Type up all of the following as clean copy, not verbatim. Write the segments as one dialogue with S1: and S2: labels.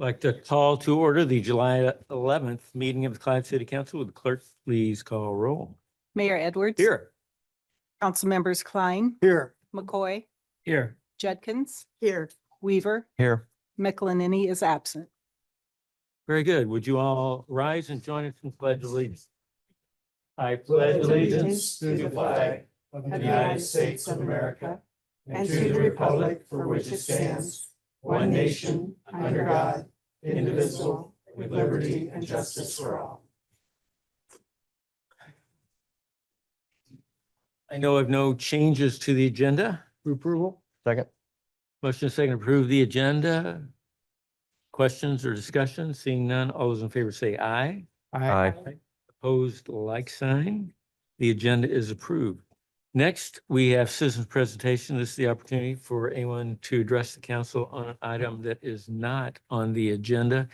S1: Like to call to order the July 11th meeting of the Clive City Council. Would the clerk please call roll?
S2: Mayor Edwards.
S1: Here.
S2: Council members Klein,
S3: Here.
S2: McCoy,
S1: Here.
S2: Judkins,
S3: Here.
S2: Weaver,
S3: Here.
S2: McElhenney is absent.
S1: Very good. Would you all rise and join us in pledge of allegiance? I pledge allegiance to the flag
S3: of the United States of America and to the republic for which it stands, one nation, under God, indivisible, with liberty and justice for all.
S1: I know of no changes to the agenda.
S3: Approval? Second.
S1: Motion is second to approve the agenda. Questions or discussion? Seeing none, all those in favor say aye.
S3: Aye.
S1: Opposed, like sign. The agenda is approved. Next, we have citizens presentation. This is the opportunity for anyone to address the council on an item that is not on the agenda.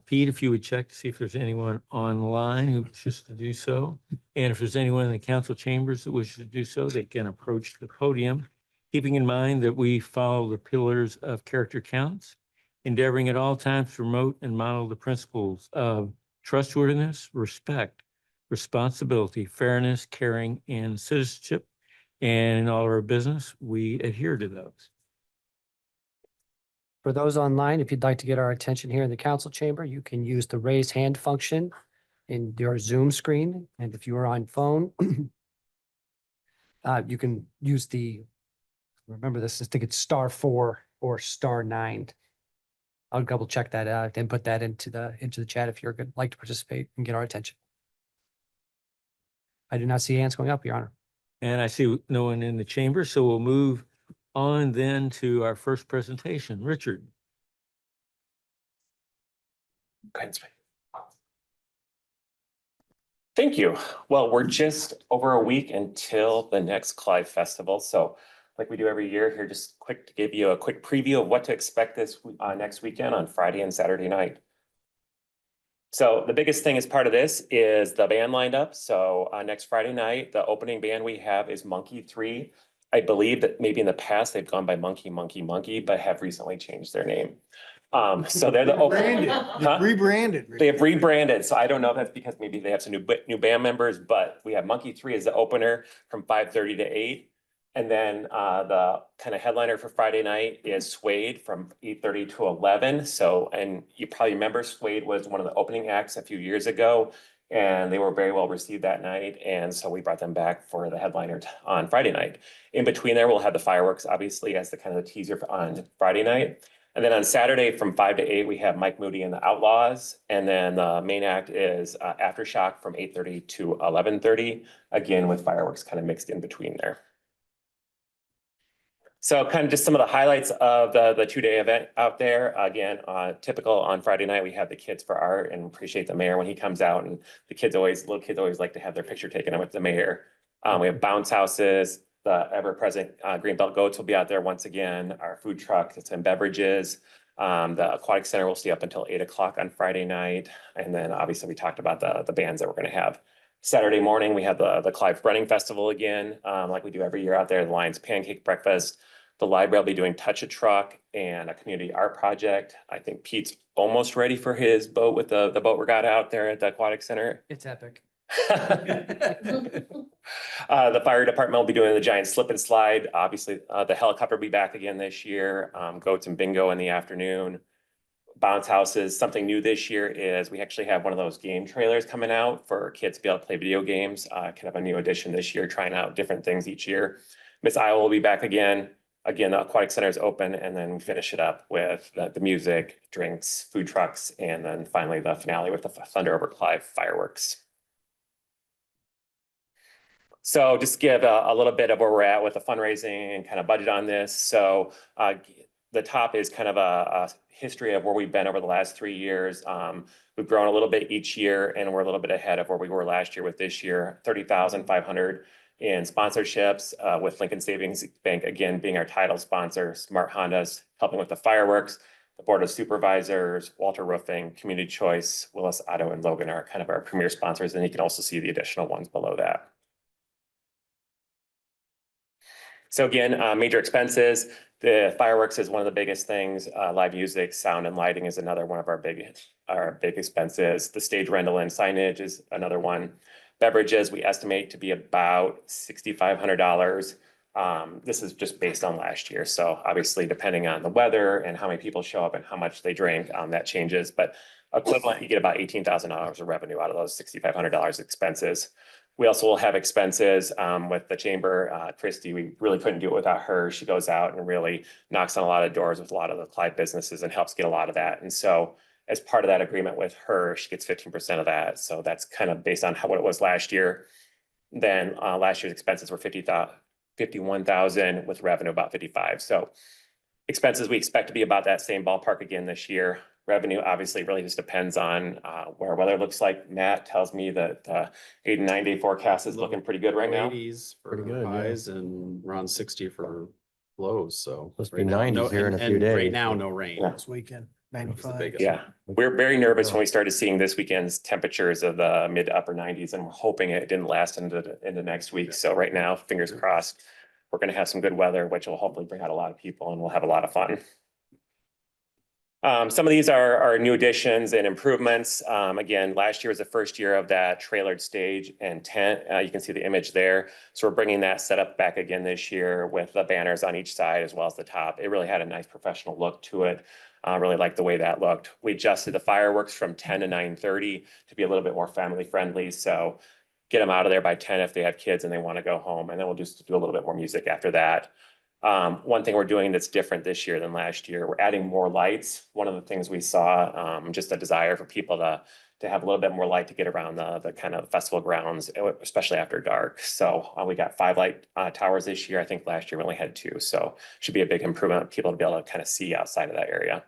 S1: Pete, if you would check to see if there's anyone online who wishes to do so. And if there's anyone in the council chambers that wishes to do so, they can approach the podium, keeping in mind that we follow the pillars of character counts, endeavoring at all times to promote and model the principles of trustworthiness, respect, responsibility, fairness, caring, and citizenship. And in all of our business, we adhere to those.
S4: For those online, if you'd like to get our attention here in the council chamber, you can use the raise hand function in your Zoom screen. And if you are on phone, you can use remember this, I think it's *4 or *9. I'll double check that out, then put that into the chat if you're like to participate and get our attention. I do not see hands going up, Your Honor.
S1: And I see no one in the chamber, so we'll move on then to our first presentation. Richard.
S5: Thank you. Well, we're just over a week until the next Clive Festival. So like we do every year here, just quick to give you a quick preview of what to expect this next weekend on Friday and Saturday night. So the biggest thing as part of this is the band lined up. So next Friday night, the opening band we have is Monkey 3. I believe that maybe in the past they've gone by Monkey, Monkey, Monkey, but have recently changed their name. So they're the opening.
S3: Rebranded.
S5: They have rebranded. So I don't know if that's because maybe they have some new band members, but we have Monkey 3 as the opener from 5:30 to 8. And then the kind of headliner for Friday night is Suede from 8:30 to 11. So, and you probably remember Suede was one of the opening acts a few years ago, and they were very well received that night. And so we brought them back for the headliner on Friday night. In between there, we'll have the fireworks, obviously, as the kind of the teaser on Friday night. And then on Saturday from 5 to 8, we have Mike Moody and the Outlaws. And then the main act is Aftershock from 8:30 to 11:30, again with fireworks kind of mixed in between there. So kind of just some of the highlights of the two-day event out there. Again, typical on Friday night, we have the Kids for Art, and appreciate the mayor when he comes out, and little kids always like to have their picture taken with the mayor. We have bounce houses, the ever-present Greenbelt Goats will be out there once again, our food truck and beverages. The Aquatic Center will stay up until 8 o'clock on Friday night. And then obviously we talked about the bands that we're gonna have. Saturday morning, we have the Clive Running Festival again, like we do every year out there, the Lions Pancake Breakfast. The library will be doing Touch a Truck and a community art project. I think Pete's almost ready for his boat with the boat we got out there at the Aquatic Center.
S4: It's epic.
S5: The fire department will be doing the giant slip and slide. Obviously, the helicopter will be back again this year. Goats and bingo in the afternoon. Bounce houses. Something new this year is we actually have one of those game trailers coming out for kids to be able to play video games. Kind of a new addition this year, trying out different things each year. Miss Iowa will be back again. Again, the Aquatic Center is open, and then we finish it up with the music, drinks, food trucks, and then finally the finale with the Thunder Over Clive fireworks. So just give a little bit of where we're at with the fundraising and kind of budget on this. So the top is kind of a history of where we've been over the last 3 years. We've grown a little bit each year, and we're a little bit ahead of where we were last year with this year, 30,500 in sponsorships, with Lincoln Savings Bank, again, being our title sponsor, Smart Hondas, helping with the fireworks, the Board of Supervisors, Walter Roofing, Community Choice, Willis Auto, and Logan are kind of our premier sponsors, and you can also see the additional ones below that. So again, major expenses, the fireworks is one of the biggest things. Live music, sound and lighting is another one of our big expenses. The stage rental and signage is another one. Beverages, we estimate to be about $6,500. This is just based on last year. So obviously, depending on the weather and how many people show up and how much they drink, that changes. But equivalent, you get about $18,000 of revenue out of those $6,500 expenses. We also will have expenses with the chamber. Christy, we really couldn't do it without her. She goes out and really knocks on a lot of doors with a lot of the Clyde businesses and helps get a lot of that. And so as part of that agreement with her, she gets 15% of that. So that's kind of based on what it was last year. Then last year's expenses were $51,000 with revenue about 55. So expenses, we expect to be about that same ballpark again this year. Revenue obviously really just depends on where weather looks like. Matt tells me that 8 and 9 day forecast is looking pretty good right now.
S3: 80s for
S6: Pretty good, yeah.
S3: highs and around 60 for lows, so.
S6: Supposed to be
S3: right now,
S6: 90s here in a few
S3: and Right
S6: days.
S3: now, no rain.
S5: Yeah.
S3: This
S4: weekend,
S3: was the biggest
S5: Yeah,
S3: one.
S5: we're very nervous when we started seeing this weekend's temperatures of the mid to upper 90s, and we're hoping it didn't last into next week. So right now, fingers crossed, we're going to have some good weather, which will hopefully bring out a lot of people and we'll have a lot of fun. Some of these are new additions and improvements. Again, last year was the first year of that trailered stage and tent. You can see the image there. So we're bringing that setup back again this year with the banners on each side as well as the top. It really had a nice professional look to it. Really liked the way that looked. We adjusted the fireworks from 10 to 9:30 to be a little bit more family friendly. So get them out of there by 10 if they have kids and they want to go home. And then we'll just do a little bit more music after that. One thing we're doing that's different this year than last year, we're adding more lights. One of the things we saw, just a desire for people to have a little bit more light to get around the kind of festival grounds, especially after dark. So we got 5 light towers this year. I think last year we only had 2. So should be a big improvement, people to be able to kind of see outside of that area.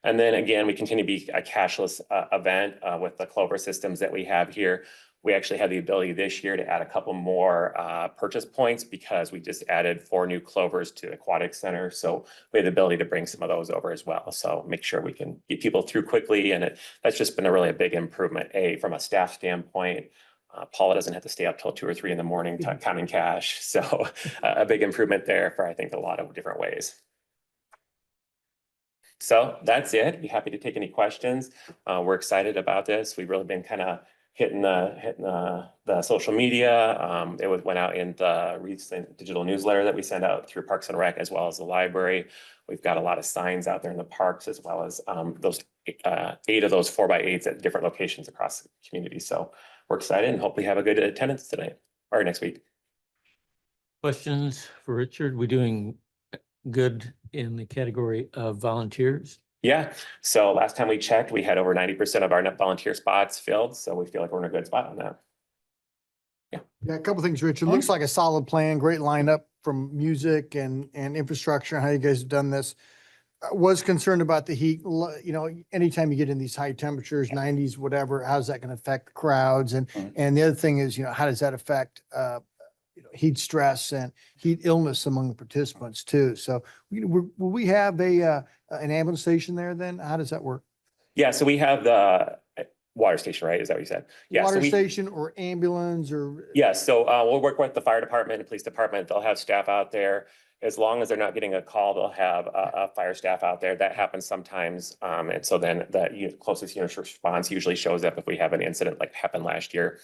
S5: And then again, we continue to be a cashless event with the Clover systems that we have here. We actually have the ability this year to add a couple more purchase points because we just added 4 new Clovers to the Aquatic Center. So we have the ability to bring some of those over as well. So make sure we can get people through quickly. And that's just been a big improvement, from a staff standpoint. Paula doesn't have to stay up till 2 or 3 in the morning counting cash. So a big improvement there for, I think, a lot of different ways. So that's it. Be happy to take any questions. We're excited about this. We've really been kind of hitting the social media. It went out in the recent digital newsletter that we send out through Parks and Rec as well as the library. We've got a lot of signs out there in the parks as well as those 8 of those 4x8s at different locations across the community. So we're excited and hopefully have a good attendance tonight or next week.
S1: Questions for Richard? We're doing good in the category of volunteers.
S5: Yeah, so last time we checked, we had over 90% of our volunteer spots filled. So we feel like we're in a good spot on that.
S7: Yeah, a couple things, Richard. Looks like a solid plan, great lineup from music and infrastructure, how you guys have done this. I was concerned about the heat. Anytime you get in these high temperatures, 90s, whatever, how's that going to affect the crowds? And the other thing is, how does that affect heat stress and heat illness among the participants too? So will we have an ambulance station there then? How does that work?
S5: Yeah, so we have the water station, right? Is that what you said? Yeah, so
S7: Water station or ambulance or?
S5: Yeah, so we'll work with the fire department and police department. They'll have staff out there. As long as they're not getting a call, they'll have a fire staff out there. That happens sometimes. And so then the closest unit response usually shows up if we have an incident like happened last year.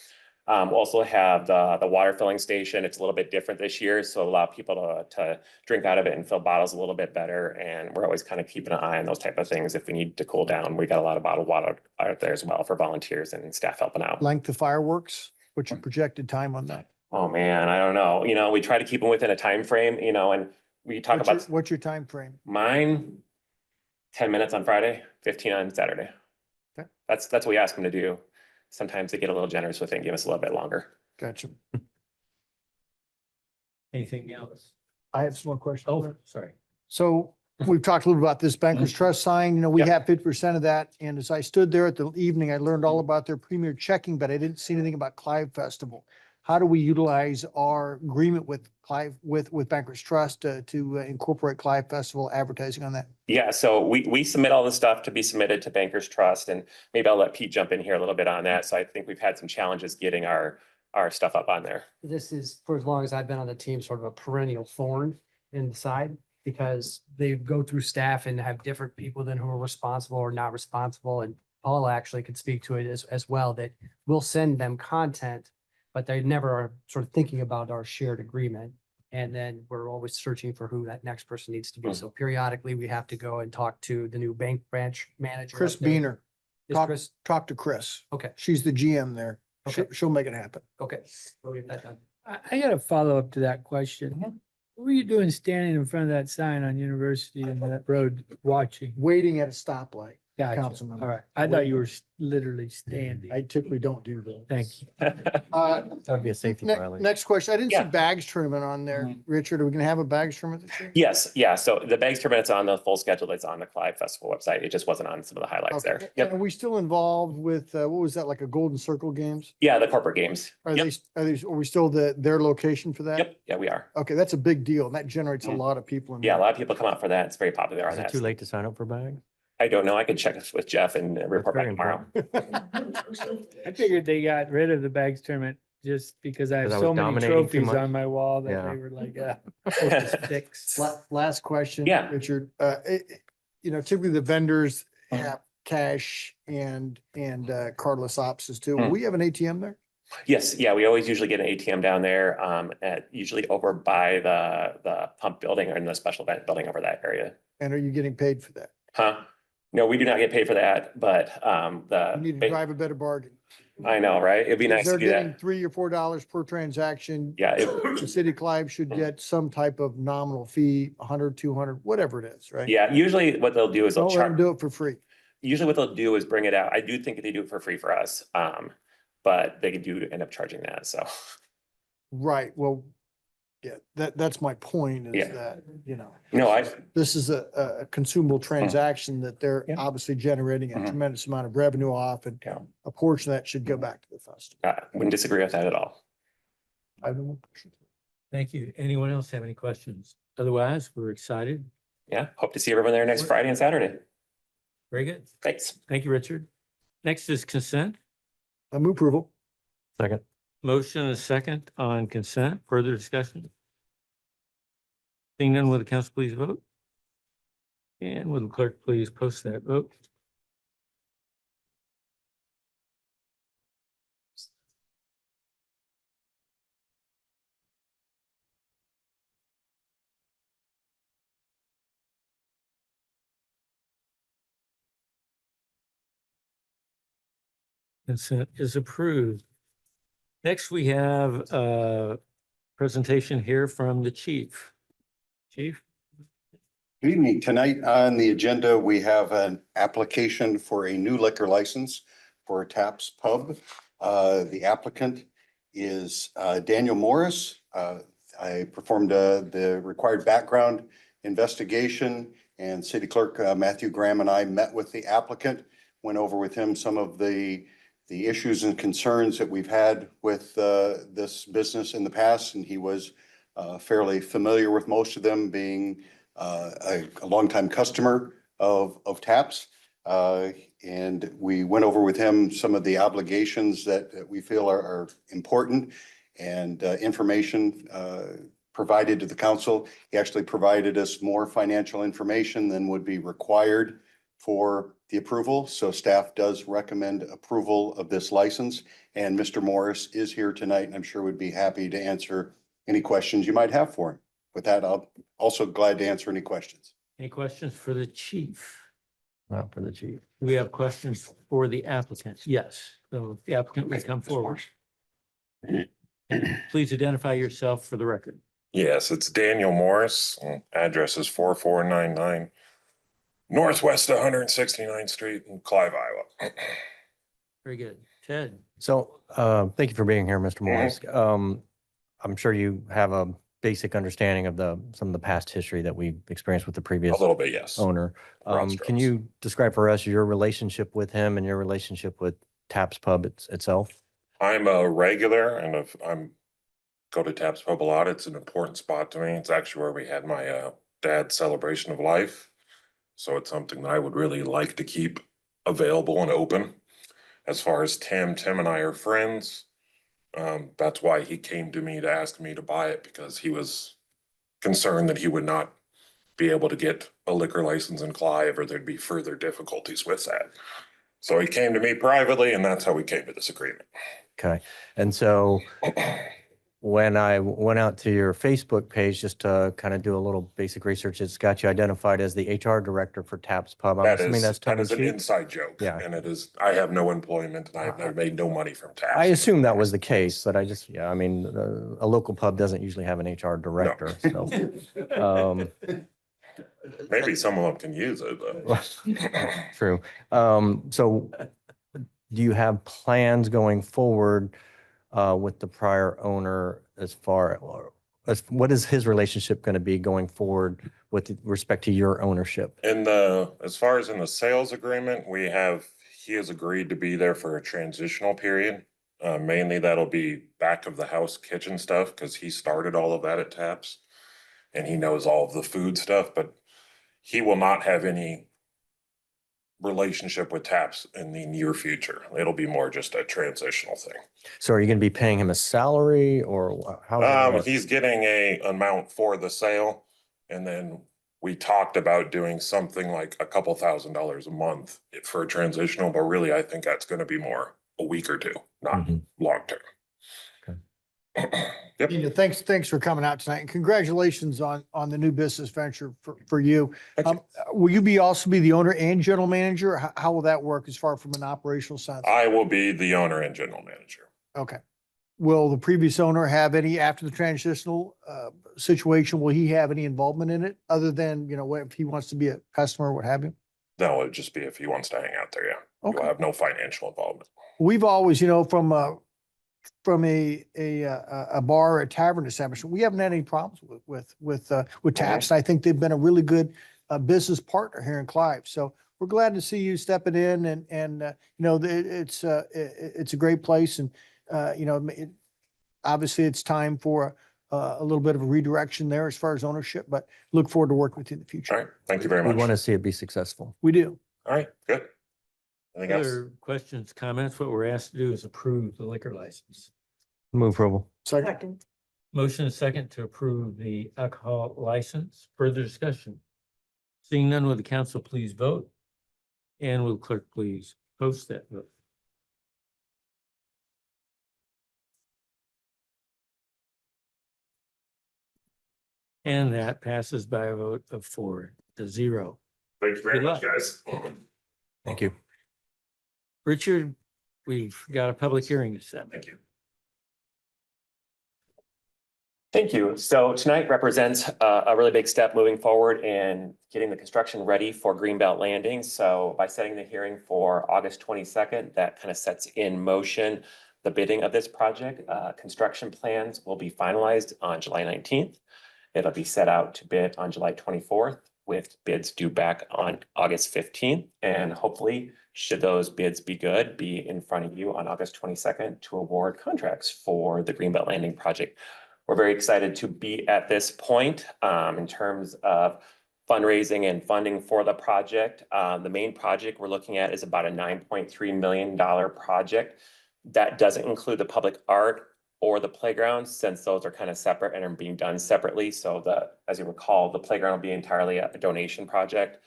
S5: We'll also have the water filling station. It's a little bit different this year, so allow people to drink out of it and fill bottles a little bit better. And we're always kind of keeping an eye on those type of things. If we need to cool down, we got a lot of bottled water out there as well for volunteers and staff helping out.
S7: Length of fireworks? What's your projected time on that?
S5: Oh man, I don't know. We try to keep them within a time frame, and we talk about
S7: What's your time frame?
S5: mine, 10 minutes on Friday, 15 on Saturday.
S7: Okay.
S5: That's what we ask them to do. Sometimes they get a little generous with it and give us a little bit longer.
S7: Gotcha.
S1: Anything else?
S7: I have some more questions.
S1: Oh, sorry.
S7: So we've talked a little about this Bankers Trust sign, we
S5: Yep.
S7: have 50% of that. And as I stood there at the evening, I learned all about their premier checking, but I didn't see anything about Clive Festival. How do we utilize our agreement with Clive, with Bankers Trust to incorporate Clive Festival advertising on that?
S5: Yeah, so we submit all the stuff to be submitted to Bankers Trust, and maybe I'll let Pete jump in here a little bit on that. So I think we've had some challenges getting our our stuff up on there.
S4: This is, for as long as I've been on the team, sort of a perennial thorn in the side, because they go through staff and have different people then who are responsible or not responsible. And Paula actually could speak to it as well, that we'll send them content, but they never are sort of thinking about our shared agreement. And then we're always searching for who that next person needs to be.
S5: Mhm.
S4: So periodically we have to go and talk to the new bank branch manager.
S7: Chris
S4: up there.
S7: Beaner,
S4: Is
S7: talk,
S4: Chris,
S7: talk to Chris.
S4: okay,
S7: She's the GM there.
S4: Okay.
S7: She'll make it happen.
S4: okay. We'll get that done.
S3: I got a follow-up to that question. What were you doing standing in front of that sign on University and that road watching?
S7: Waiting at a stoplight.
S3: Gotcha.
S7: Councilman.
S3: All right. I thought you were literally standing.
S7: I typically don't do that.
S3: Thank you.
S6: That'd be a safety violation.
S7: Next question. I didn't see
S5: Yeah.
S7: bags tournament on there. Richard, are we gonna have a bags tournament this year?
S5: Yes, yeah. So the bags tournament's on the full schedule that's on the Clive Festival website. It just wasn't on some of the highlights
S7: Okay.
S5: there.
S7: And
S5: Yep.
S7: are we still involved with, what was that, like a Golden Circle Games?
S5: Yeah, the corporate games.
S7: Are
S5: Yep.
S7: are we still their location for that?
S5: Yep. Yeah, we are.
S7: Okay, that's a big deal. and That generates a
S5: Mhm.
S7: lot of people. in
S5: Yeah, a
S7: there.
S5: lot of people come out for that. It's very popular on
S6: Is it
S5: that.
S6: too late to sign up for bags?
S5: I don't know. I could check with Jeff and report back
S6: very
S5: tomorrow.
S3: I figured they got rid of the bags tournament just because I have
S6: 'Cause I
S3: so
S6: was
S3: many
S6: dominating too
S3: trophies
S6: much?
S3: on my wall that
S6: Yeah.
S3: they were like, this is fixed.
S7: Last question.
S5: Yeah.
S7: Richard, typically the vendors have cash and cardless options too. Will
S5: Hmm.
S7: we have an ATM there?
S5: Yes, yeah, we always usually get an ATM down there, at usually over by the pump building or in the special event building over that area.
S7: And are you getting paid for that?
S5: Huh? No, we do not get paid for that, but,
S7: You need to drive a better bargain.
S5: I know, right? It'd be
S7: Because
S5: nice to
S7: they're
S5: do
S7: getting
S5: that.
S7: $3 or $4 per transaction.
S5: Yeah,
S7: The city of Clive should get some type of nominal fee, 100, 200, whatever it is, right?
S5: yeah, usually what they'll do is they'll
S7: Don't let them
S5: charge,
S7: do it for free.
S5: usually what they'll do is bring it out. I do think they do it for free for us. But they do end up charging that, so.
S7: Right, well, yeah, that's my point is
S5: Yeah.
S7: that,
S5: No, I,
S7: this is a consumable transaction that they're
S5: Yeah.
S7: obviously generating a
S5: Mhm.
S7: tremendous amount of revenue off and
S5: Yeah.
S7: a portion of that should go back to the festival.
S5: wouldn't disagree with that at all.
S7: I have no more questions.
S1: Thank you. Anyone else have any questions? Otherwise, we're excited.
S5: Yeah, hope to see everyone there next Friday and Saturday.
S1: Very good.
S5: Thanks.
S1: Thank you, Richard. Next is consent.
S7: I move approval.
S6: Second.
S1: Motion and a second on consent. Further discussion? Seeing none, will the council please vote? And will the clerk please post that vote? Consent is approved. Next, we have a presentation here from the chief. Chief?
S8: Good evening. Tonight on the agenda, we have an application for a new liquor license for Taps Pub. The applicant is Daniel Morris. I performed the required background investigation, and City Clerk Matthew Graham and I met with the applicant, went over with him some of the issues and concerns that we've had with this business in the past, and he was fairly familiar with most of them, being a longtime customer of Taps. And we went over with him some of the obligations that we feel are important and information provided to the council. He actually provided us more financial information than would be required for the approval. So staff does recommend approval of this license. And Mr. Morris is here tonight, and I'm sure would be happy to answer any questions you might have for him. With that, I'll also glad to answer any questions.
S1: Any questions for the chief?
S6: Not for the chief.
S1: We have questions for the applicant. Yes, so the applicant will come forward. Please identify yourself for the record.
S9: Yes, it's Daniel Morris. Address is 4499 Northwest 169th Street in Clive, Iowa.
S1: Very good. Ted?
S6: So, thank you for being here, Mr. Morris. I'm sure you have a basic understanding of some of the past history that we've experienced with the previous
S9: A little bit, yes.
S6: owner.
S9: Broad
S6: Can
S9: strokes.
S6: you describe for us your relationship with him and your relationship with Taps Pub itself?
S9: I'm a regular and I'm go to Taps Pub a lot. It's an important spot to me. It's actually where we had my dad's celebration of life. So it's something that I would really like to keep available and open. As far as Tim and I are friends. That's why he came to me to ask me to buy it, because he was concerned that he would not be able to get a liquor license in Clive, or there'd be further difficulties with that. So he came to me privately, and that's how we came to this agreement.
S6: Okay. And so when I went out to your Facebook page just to kind of do a little basic research, it's got you identified as the HR director for Taps Pub. I'm
S9: That
S6: assuming that's
S9: is,
S6: tongue
S9: that
S6: in
S9: is an
S6: cheek.
S9: inside joke.
S6: Yeah.
S9: And it is, I have no employment, and I have never made no money from tax.
S6: I assume that was the case, but I just, yeah, I mean, a local pub doesn't usually have an HR director, so.
S9: Maybe some of them can use it, but.
S6: True. So do you have plans going forward with the prior owner as far as what is his relationship going to be going forward with respect to your ownership?
S9: In as far as in the sales agreement, he has agreed to be there for a transitional period. Mainly that'll be back of the house kitchen stuff, because he started all of that at Taps. And he knows all of the food stuff, but he will not have any relationship with Taps in the near future. It'll be more just a transitional thing.
S6: So are you going to be paying him a salary or how?
S9: He's getting a amount for the sale, and then we talked about doing something like a couple $1,000s a month for a transitional, but really I think that's gonna be more a week or two, not
S6: Mhm.
S9: long term. Yep.
S7: Nina, thanks for coming out tonight, and congratulations on the new business venture for you.
S9: Thank you.
S7: Will you also be the owner and general manager? How will that work as far from an operational sense?
S9: I will be the owner and general manager.
S7: Okay. Will the previous owner have any, after the transitional situation, will he have any involvement in it other than, if he wants to be a customer, what have you?
S9: No, it'd just be if he wants to hang out there, yeah. You'll
S7: Okay.
S9: have no financial involvement.
S7: We've always, from a bar or a tavern establishment, we haven't had any problems with Taps. And I think they've been a really good business partner here in Clive. So we're glad to see you stepping in, and it's a great place, and obviously it's time for a little bit of a redirection there as far as ownership, but look forward to working with you in the
S9: All
S7: future.
S9: right, thank you very
S6: We
S9: much.
S6: want to see it be successful.
S7: We do.
S9: All right, good. Anything else?
S1: Other questions, comments? What we're asked to do is approve the liquor license.
S6: Move approval.
S7: Second.
S1: Motion and second to approve the alcohol license. Further discussion? Seeing none, will the council please vote? And will clerk please post that vote? And that passes by a vote of 4-0.
S9: Thank you very
S1: Good
S9: much,
S1: luck.
S9: guys.
S6: Thank you.
S1: Richard, we've got a public hearing to set.
S9: Thank you.
S5: Thank you. So tonight represents a really big step moving forward in getting the construction ready for Greenbelt Landing. So by setting the hearing for August 22nd, that kind of sets in motion the bidding of this project. Construction plans will be finalized on July 19th. It'll be set out to bid on July 24th, with bids due back on August 15th. And hopefully, should those bids be good, be in front of you on August 22nd to award contracts for the Greenbelt Landing project. We're very excited to be at this point in terms of fundraising and funding for the project. The main project we're looking at is about a $9.3 million project. That doesn't include the public art or the playground, since those are kind of separate and are being done separately. So as you recall, the playground will be entirely a donation project,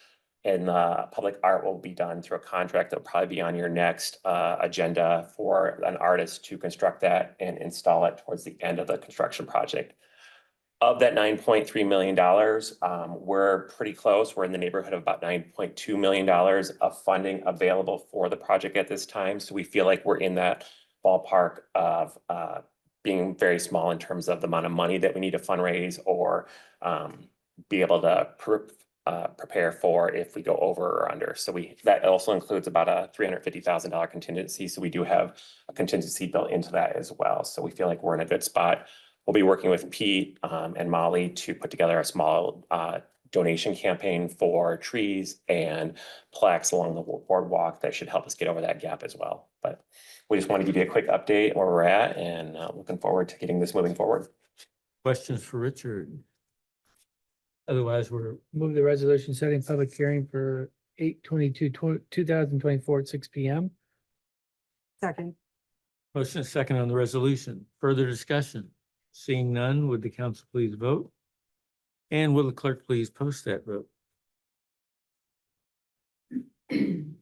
S5: and the public art will be done through a contract that'll probably be on your next agenda for an artist to construct that and install it towards the end of the construction project. Of that $9.3 million, we're pretty close. We're in the neighborhood of about $9.2 million of funding available for the project at this time. So we feel like we're in that ballpark of being very small in terms of the amount of money that we need to fundraise or be able to prepare for if we go over or under. So that also includes about a $350,000 contingency. So we do have a contingency built into that as well. So we feel like we're in a good spot. We'll be working with Pete and Molly to put together a small donation campaign for trees and plaques along the boardwalk that should help us get over that gap as well. But we just want to give you a quick update where we're at, and looking forward to getting this moving forward.
S1: Questions for Richard? Otherwise, we're
S3: Move the resolution setting public hearing for 8/22/2024 at 6 p.m.
S2: Second.
S1: Motion is second on the resolution. Further discussion? Seeing none, would the council please vote? And will the clerk please post that vote? And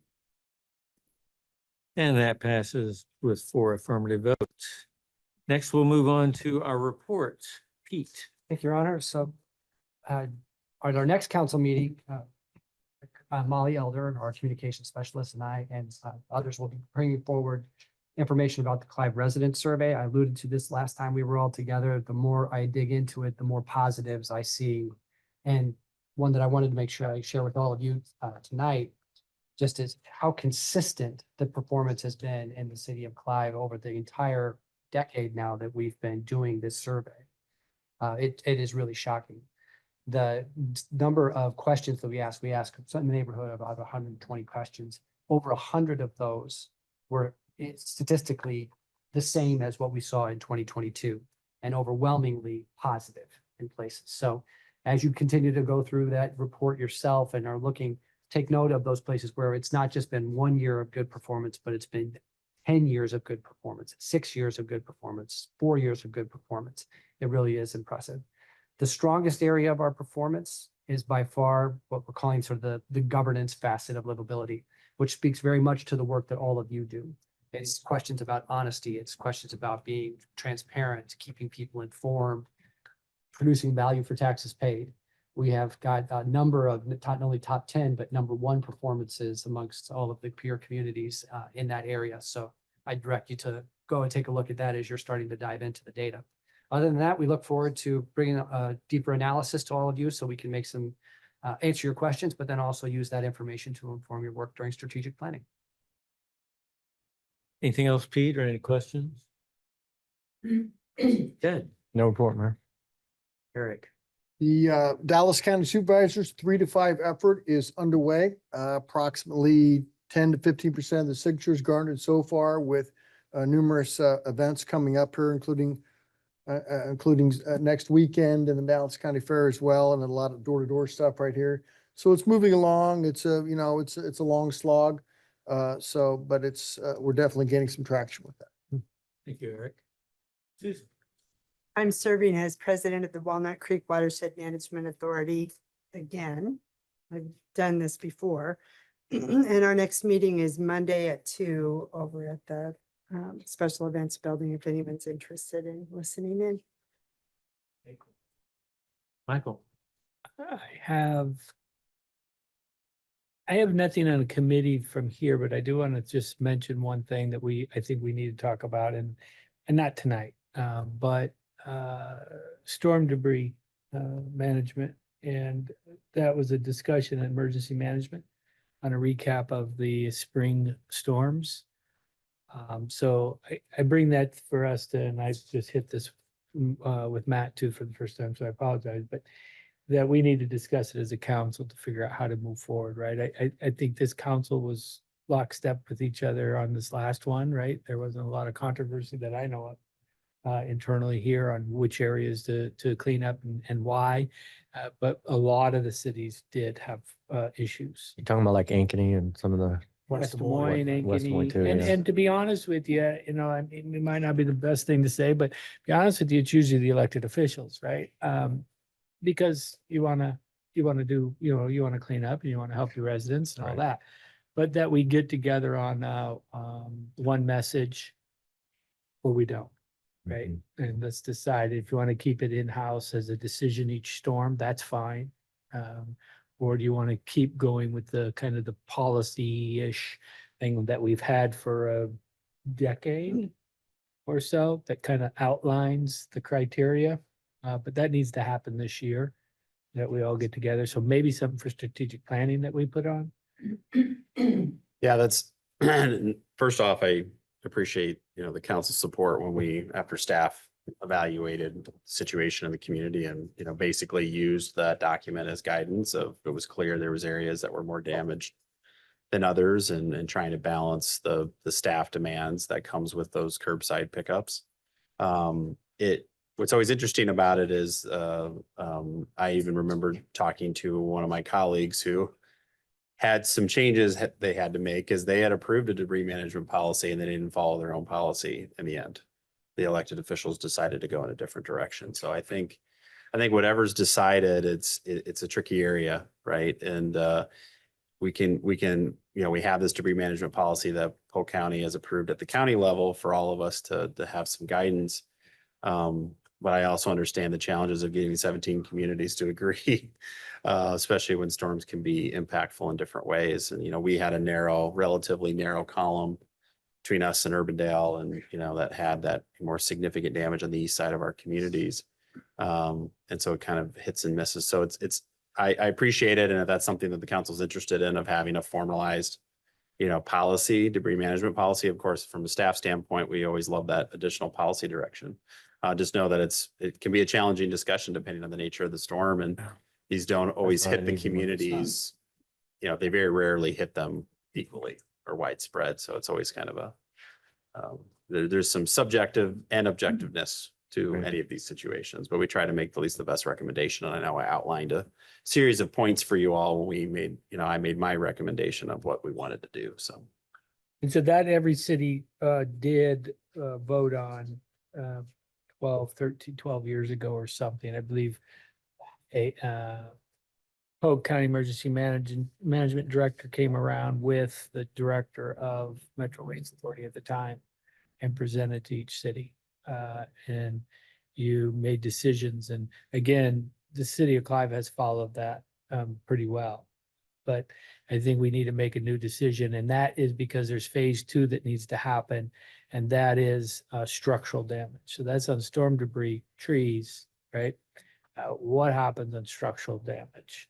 S1: that passes with 4 affirmative votes. Next, we'll move on to our reports. Pete.
S4: Thank you, Your Honor. So at our next council meeting, Molly Elder, our communication specialist, and I and others will be bringing forward information about the Clive resident survey. I alluded to this last time we were all together. The more I dig into it, the more positives I see. And one that I wanted to make sure I share with all of you tonight, just is how consistent the performance has been in the city of Clive over the entire decade now that we've been doing this survey. It is really shocking. The number of questions that we asked in the neighborhood of about 120 questions. Over 100 of those were statistically the same as what we saw in 2022 and overwhelmingly positive in places. So as you continue to go through that report yourself and are looking, take note of those places where it's not just been 1 year of good performance, but it's been 10 years of good performance, 6 years of good performance, 4 years of good performance. It really is impressive. The strongest area of our performance is by far what we're calling sort of the governance facet of livability, which speaks very much to the work that all of you do. It's questions about honesty. It's questions about being transparent, keeping people informed, producing value for taxes paid. We have got a number of not only top 10, but #1 performances amongst all of the peer communities in that area. So I direct you to go and take a look at that as you're starting to dive into the data. Other than that, we look forward to bringing a deeper analysis to all of you so we can make some answer your questions, but then also use that information to inform your work during strategic planning.
S1: Anything else, Pete, or any questions? Ted.
S6: No report, Mayor.
S1: Eric.
S7: The Dallas County Supervisors 3 to 5 effort is underway. Approximately 10 to 15% of the signatures garnered so far, with numerous events coming up here, including next weekend and the Dallas County Fair as well, and a lot of door-to-door stuff right here. So it's moving along. It's a long slog. But we're definitely getting some traction with that.
S1: Thank you, Eric. Susan.
S3: I'm serving as president of the Walnut Creek Watershed Management Authority again. I've done this before. And our next meeting is Monday at 2 over at the special events building, if anyone's interested in listening in.
S1: Michael.
S10: I have nothing on a committee from here, but I do want to just mention one thing that I think we need to talk about, and not tonight, but storm debris management. And that was a discussion in emergency management on a recap of the spring storms. So I bring that for us to, and I just hit this with Matt too for the first time, so I apologize, but that we need to discuss it as a council to figure out how to move forward, right? I think this council was lockstep with each other on this last one, right? There wasn't a lot of controversy that I know of internally here on which areas to clean up and why. But a lot of the cities did have issues.
S6: You're talking about like Ankeny and some of the.
S10: West Des Moines,
S6: West Des Moines
S10: Ankeny,
S6: too, yeah.
S10: and to be honest with you, I mean, it might not be the best thing to say, but to be honest with you, it's usually the elected officials, right? Because you want to do, you want to clean up and you want to help your residents and all
S6: Right.
S10: that. But that we get together on one message or we don't, right? And let's decide if you want to keep it in-house as a decision each storm, that's fine. Or do you want to keep going with the kind of the policy-ish thing that we've had for a decade or so that kind of outlines the criteria? But that needs to happen this year, that we all get together. So maybe something for strategic planning that we put on.
S11: Yeah, that's, first off, I appreciate, the council's support when we, after staff evaluated the situation in the community and, basically used that document as guidance of, it was clear there was areas that were more damaged than others, and trying to balance the staff demands that comes with those curbside pickups. What's always interesting about it is, I even remember talking to one of my colleagues who had some changes they had to make because they had approved a debris management policy and they didn't follow their own policy in the end. The elected officials decided to go in a different direction. So I think whatever's decided, it's a tricky area, right? And we can, we have this debris management policy that Polk County has approved at the county level for all of us to have some guidance. But I also understand the challenges of getting 17 communities to agree, especially when storms can be impactful in different ways. And, we had a relatively narrow column between us and Urbandale, and, that had that more significant damage on the east side of our communities. And so it kind of hits and misses. So I appreciate it. And if that's something that the council's interested in, of having a formalized, policy, debris management policy, of course, from a staff standpoint, we always love that additional policy direction. Just know that it can be a challenging discussion depending on the nature of the storm, and these don't always
S6: why I
S11: hit the
S6: need to look at the
S11: communities. They very rarely hit them equally or widespread. So it's always kind of there's some subjective and objectiveness to
S6: Right.
S11: any of these situations, but we try to make at least the best recommendation. And I know I outlined a series of points for you all when we made, I made my recommendation of what we wanted to do. So.
S10: And so that every city did vote on 12 years ago or something. I believe a Polk County Emergency Management Director came around with the director of Metro Waste Authority at the time and presented to each city. And you made decisions. And again, the city of Clive has followed that pretty well. But I think we need to make a new decision, and that is because there's phase 2 that needs to happen, and that is structural damage. So that's on storm debris, trees, right? What happens on structural damage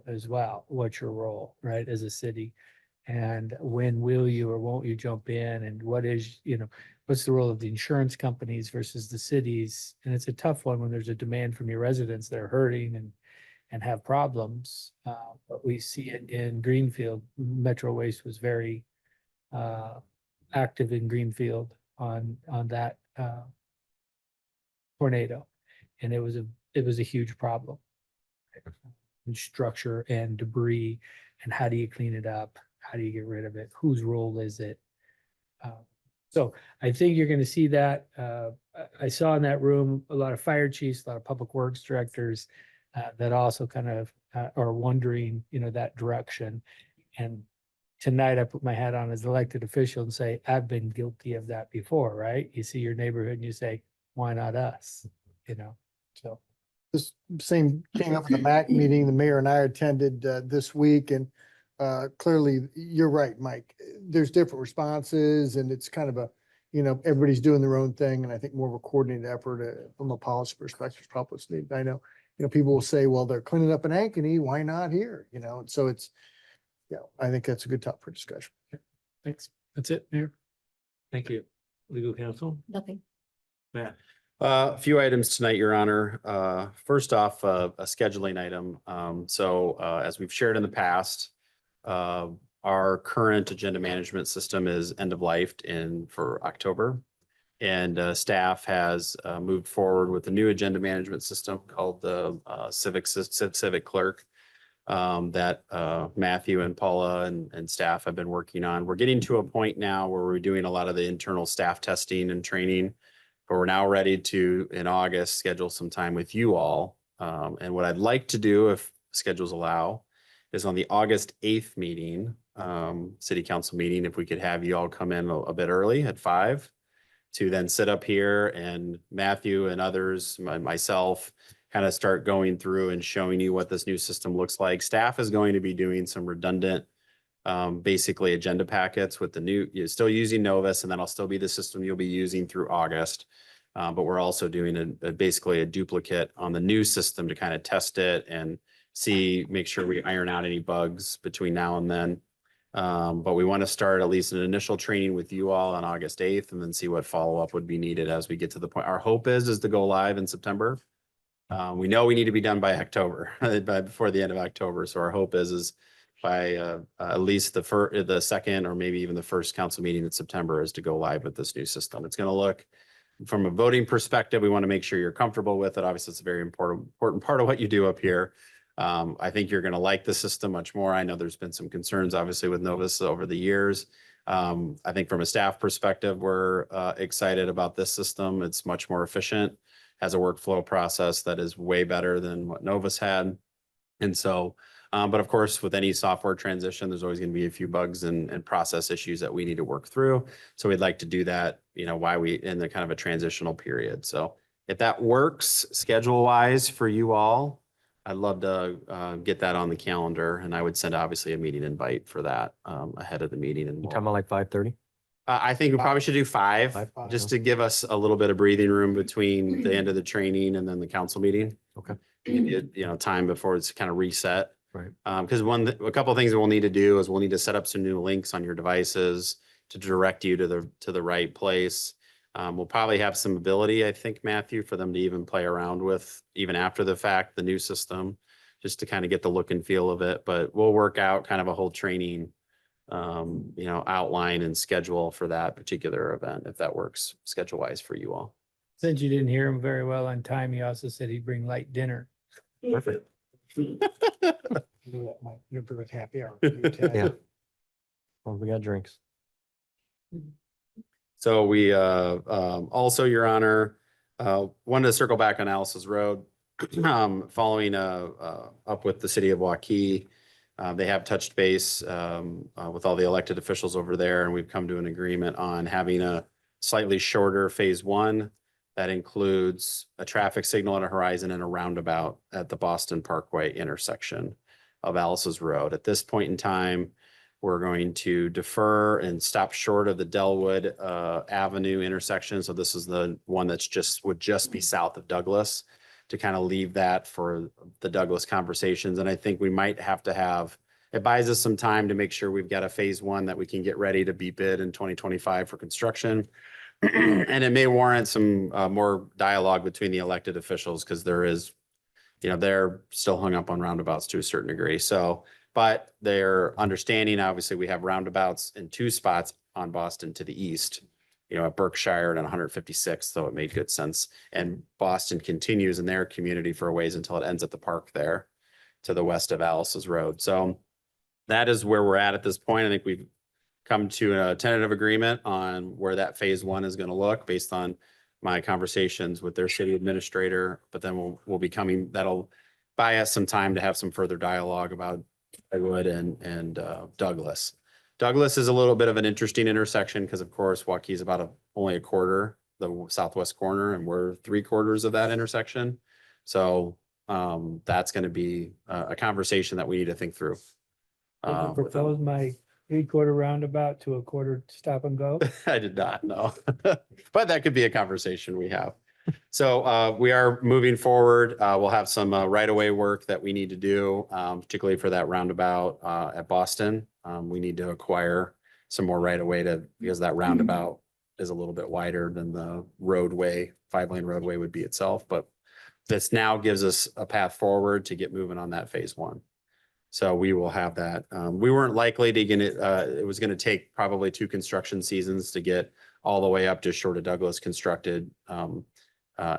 S10: as well? What's your role, right, as a city? And when will you or won't you jump in? And what is, what's the role of the insurance companies versus the cities? And it's a tough one when there's a demand from your residents that are hurting and have problems. But we see it in Greenfield. Metro Waste was very active in Greenfield on that tornado. And it was a huge problem. And structure and debris, and how do you clean it up? How do you get rid of it? Whose role is it? So I think you're going to see that. I saw in that room a lot of fire chiefs, a lot of public works directors that also kind of are wondering, that direction. And tonight I put my hat on as elected official and say, I've been guilty of that before, right? You see your neighborhood and you say, why not us? So.
S7: This same came up at the MAC meeting the mayor and I attended this week, and clearly you're right, Mike. There's different responses, and it's kind of everybody's doing their own thing, and I think more of a coordinated effort from a policy perspective is probably what's needed. I know, people will say, well, they're cleaning up in Ankeny, why not here? And so it's, I think that's a good topic for discussion.
S10: Thanks. That's it, Mayor.
S1: Thank you. Legal counsel,
S2: Nothing.
S1: Matt.
S11: A few items tonight, Your Honor. First off, a scheduling item. So as we've shared in the past, our current agenda management system is end of life for October. And staff has moved forward with a new agenda management system called the Civic Clerk that Matthew and Paula and staff have been working on. We're getting to a point now where we're doing a lot of the internal staff testing and training. But we're now ready to, in August, schedule some time with you all. And what I'd like to do, if schedules allow, is on the August 8th meeting, city council meeting, if we could have you all come in a bit early at 5 to then sit up here and Matthew and others, myself, kind of start going through and showing you what this new system looks like. Staff is going to be doing some redundant basically agenda packets with the new, you're still using Novus, and that'll still be the system you'll be using through August. But we're also doing basically a duplicate on the new system to kind of test it and make sure we iron out any bugs between now and then. But we want to start at least an initial training with you all on August 8th and then see what follow-up would be needed as we get to the point. Our hope is to go live in September. We know we need to be done by October, before the end of October. So our hope is by at least the second or maybe even the first council meeting in September is to go live with this new system. It's going to look, from a voting perspective, we want to make sure you're comfortable with it. Obviously, it's a very important part of what you do up here. I think you're going to like the system much more. I know there's been some concerns, obviously, with Novus over the years. I think from a staff perspective, we're excited about this system. It's much more efficient, has a workflow process that is way better than what Novus had. And so, but of course, with any software transition, there's always going to be a few bugs and process issues that we need to work through. So we'd like to do that, while we in the kind of a transitional period. So if that works schedule wise for you all, I'd love to get that on the calendar, and I would send obviously a meeting invite for that ahead of the meeting. And
S6: You talking about like 5:30?
S11: I think we probably should do five,
S6: Five,
S11: just to give us a little bit of breathing room between the end of the training and then the council meeting.
S6: Okay.
S11: Give you, time before it's kind of reset.
S6: Right.
S11: Because a couple of things we'll need to do is we'll need to set up some new links on your devices to direct you to the right place. We'll probably have some ability, I think, Matthew, for them to even play around with, even after the fact, the new system, just to kind of get the look and feel of it. But we'll work out kind of a whole training, outline and schedule for that particular event, if that works schedule wise for you all.
S10: Since you didn't hear him very well on time, he also said he'd bring light dinner.
S11: Perfect.
S7: With happy hour.
S6: Yeah. Well, we got drinks.
S11: So we also, Your Honor, wanted to circle back on Alice's Road. Following up with the city of Waukee. They have touched base with all the elected officials over there, and we've come to an agreement on having a slightly shorter phase one. That includes a traffic signal at a horizon and a roundabout at the Boston Parkway intersection of Alice's Road. At this point in time, we're going to defer and stop short of the Delwood Avenue intersection. So this is the one would just be south of Douglas, to kind of leave that for the Douglas conversations. And I think we might have to it buys us some time to make sure we've got a phase one that we can get ready to be bid in 2025 for construction. And it may warrant some more dialogue between the elected officials, because there is, they're still hung up on roundabouts to a certain degree. So, but they're understanding, obviously, we have roundabouts in two spots on Boston to the east, at Berkshire and 156th, so it made good sense. And Boston continues in their community for a ways until it ends at the park there to the west of Alice's Road. So that is where we're at this point. I think we've come to a tentative agreement on where that phase one is going to look based on my conversations with their city administrator. But then that'll buy us some time to have some further dialogue about Dogwood and Douglas. Douglas is a little bit of an interesting intersection because, of course, Waukee is about only a quarter, the southwest corner, and we're 3/4 of that intersection. So that's going to be a conversation that we need to think through.
S10: Propose my 3/4 roundabout to a quarter stop and go.
S11: I did not know, but that could be a conversation we have. So we are moving forward. We'll have some right-of-way work that we need to do, particularly for that roundabout at Boston. We need to acquire some more right-of-way because that roundabout is a little bit wider than the roadway, 5-lane roadway would be itself. But this now gives us a path forward to get moving on that phase one. So we will have that. We weren't likely to get it. It was going to take probably 2 construction seasons to get all the way up to short of Douglas constructed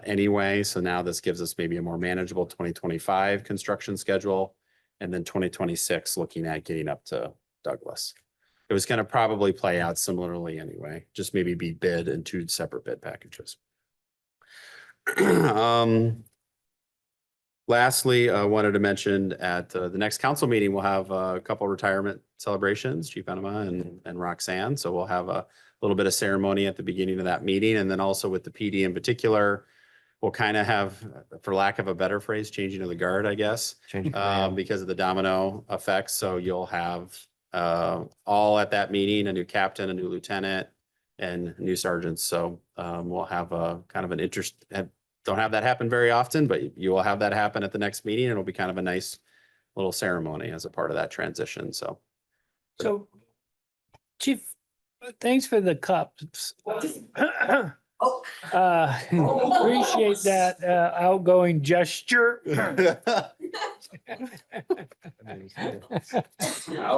S11: anyway. So now this gives us maybe a more manageable 2025 construction schedule, and then 2026 looking at getting up to Douglas. It was going to probably play out similarly anyway, just maybe be bid in 2 separate bid packages. Lastly, I wanted to mention at the next council meeting, we'll have a couple retirement celebrations, Chief Enema and Roxanne. So we'll have a little bit of ceremony at the beginning of that meeting. And then also with the PD in particular, we'll kind of have, for lack of a better phrase, changing of the guard, I guess, because of the domino effect. So you'll have all at that meeting, a new captain, a new lieutenant, and new sergeants. So we'll have a kind of an interest. Don't have that happen very often, but you will have that happen at the next meeting. It'll be kind of a nice little ceremony as a part of that transition. So
S10: Chief, thanks for the cups. Appreciate that outgoing gesture.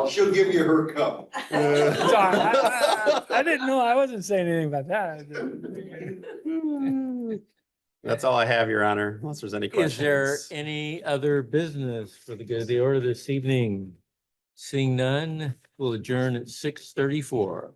S8: She'll give you her cup.
S10: Sorry, I didn't know. I wasn't saying anything about that.
S11: That's all I have, Your Honor, unless there's any questions.
S1: Is there any other business for the good of the order this evening? Seeing none, we'll adjourn at 6:34.